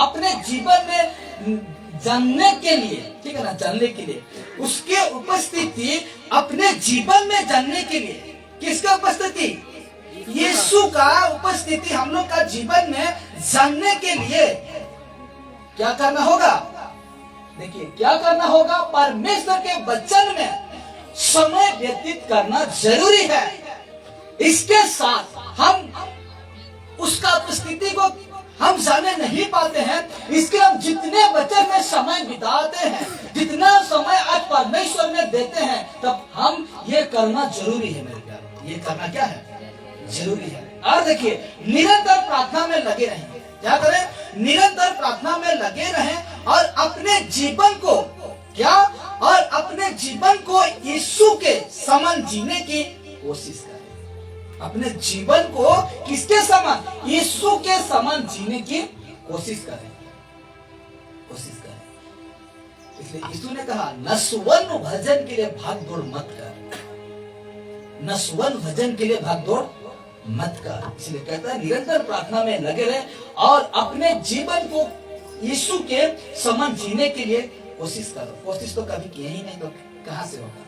अपने जीवन में जानने के लिए, ठीक है ना, जानने के लिए उसके उपस्थिति अपने जीवन में जानने के लिए, किसका उपस्थिति? यीशु का उपस्थिति हम लोग का जीवन में जानने के लिए क्या करना होगा? देखिए क्या करना होगा, परमेश्वर के वचन में समय व्यतीत करना जरूरी है। इसके साथ हम उसका उपस्थिति को हम जाने नहीं पाते हैं, इसके हम जितने वचन में समय बिताते हैं, जितना समय आज परमेश्वर में देते हैं, तब हम ये करना जरूरी है मेरे प्यारे। ये करना क्या है? जरूरी है। और देखिए निरंतर प्रार्थना में लगे रहें। क्या करें? निरंतर प्रार्थना में लगे रहें और अपने जीवन को क्या, और अपने जीवन को यीशु के समान जीने की कोशिश करें। अपने जीवन को किसके समान? यीशु के समान जीने की कोशिश करें, कोशिश करें। इसलिए यीशु ने कहा नस्वन भजन के लिए भाग दौड़ मत कर, नस्वन भजन के लिए भाग दौड़ मत कर। इसलिए कहता है निरंतर प्रार्थना में लगे रहे और अपने जीवन को यीशु के समान जीने के लिए कोशिश करो। कोशिश तो कभी किए ही नहीं तो कहां से होगा?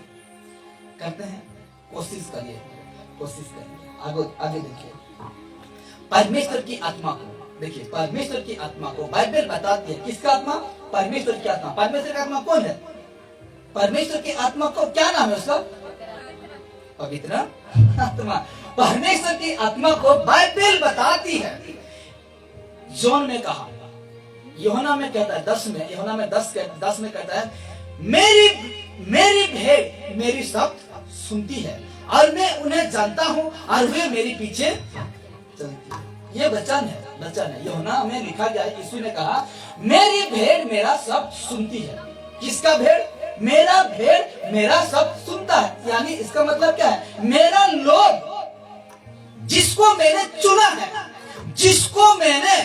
करते हैं, कोशिश करिए, कोशिश करिए। आगे देखिए परमेश्वर की आत्मा को, देखिए परमेश्वर की आत्मा को बाइबल बताती है। किसका आत्मा? परमेश्वर की आत्मा। परमेश्वर की आत्मा कौन है? परमेश्वर की आत्मा को क्या नाम है उसका? पवित्र आत्मा। परमेश्वर की आत्मा को बाइबल बताती है। जॉन में कहा, यूहन्ना में कहता है 10 में, यूहन्ना में 10 में कहता है मेरी भेड़ मेरी शब्द सुनती है और मैं उन्हें जानता हूं और वे मेरे पीछे चलती है। ये वचन है यूहन्ना में लिखा गया है। यीशु ने कहा मेरी भेड़ मेरा शब्द सुनती है। किसका भेड़? मेरा भेड़ मेरा शब्द सुनता है। यानी इसका मतलब क्या है? मेरा लोग जिसको मैंने चुना है, जिसको मैंने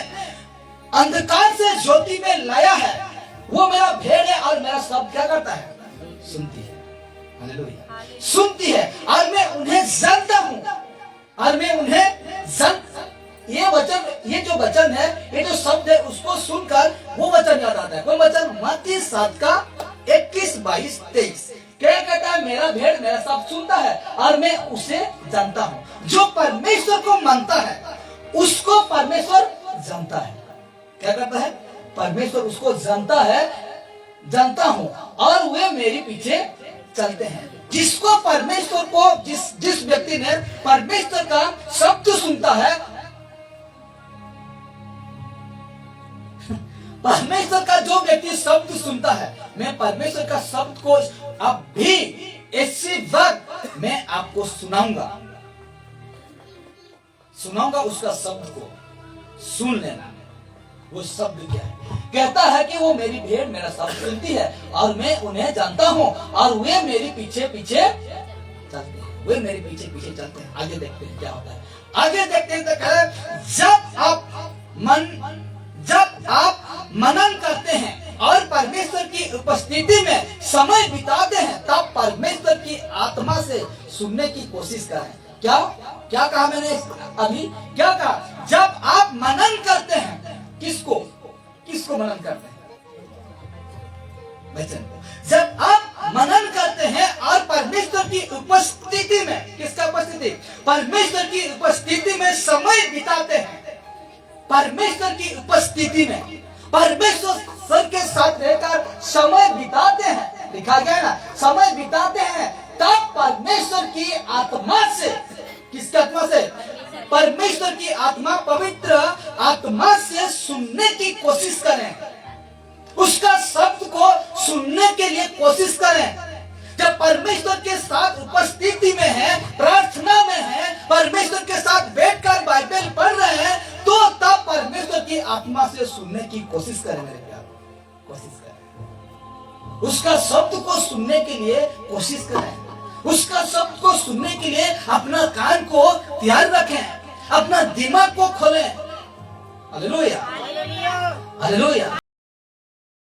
अंधकार से ज्योति में लाया है, वो मेरा भेड़ है और मेरा शब्द क्या करता है? सुनती है। हालेलुया। सुनती है और मैं उन्हें जानता हूं और मैं उन्हें ये वचन, ये जो वचन है, ये जो शब्द है, उसको सुनकर वो वचन याद आता है। कौन वचन? मत्ती 7 का 21, 22, 23 क्या कहता है? मेरा भेड़ मेरा शब्द सुनता है और मैं उसे जानता हूं। जो परमेश्वर को मानता है उसको परमेश्वर जानता है। क्या करता है? परमेश्वर उसको जानता है, जानता हूं और वे मेरे पीछे चलते हैं। जिसको परमेश्वर को, जिस व्यक्ति ने परमेश्वर का शब्द सुनता है, परमेश्वर का जो व्यक्ति शब्द सुनता है, मैं परमेश्वर का शब्द को अब भी इसी वक्त मैं आपको सुनाऊंगा उसका शब्द को सुन लेना। वो शब्द क्या है? कहता है कि वो मेरी भेड़ मेरा शब्द सुनती है और मैं उन्हें जानता हूं और वे मेरे पीछे पीछे चलते हैं। वे मेरे पीछे पीछे चलते हैं। आगे देखते हैं क्या होता है। आगे देखते हैं तो कह रहे जब आप मनन करते हैं और परमेश्वर की उपस्थिति में समय बिताते हैं, तब परमेश्वर की आत्मा से सुनने की कोशिश करें। क्या कहा मैंने अभी? क्या कहा? जब आप मनन करते हैं, किसको मनन करते हैं? वचन को। जब आप मनन करते हैं और परमेश्वर की उपस्थिति में, किसका उपस्थिति? परमेश्वर की उपस्थिति में समय बिताते हैं, परमेश्वर की उपस्थिति में परमेश्वर के साथ रहकर समय बिताते हैं, लिखा गया है ना, समय बिताते हैं, तब परमेश्वर की आत्मा से, किसकी आत्मा से? परमेश्वर की आत्मा, पवित्र आत्मा से सुनने की कोशिश करें। उसका शब्द को सुनने के लिए कोशिश करें। जब परमेश्वर के साथ उपस्थिति में है, प्रार्थना में है, परमेश्वर के साथ बैठकर बाइबल पढ़ रहे हैं, तो तब परमेश्वर की आत्मा से सुनने की कोशिश करें मेरे प्यार, कोशिश करें। उसका शब्द को सुनने के लिए कोशिश करें। उसका शब्द को सुनने के लिए अपना कान को तैयार रखें, अपना दिमाग को खोलें। Hallelujah, hallelujah.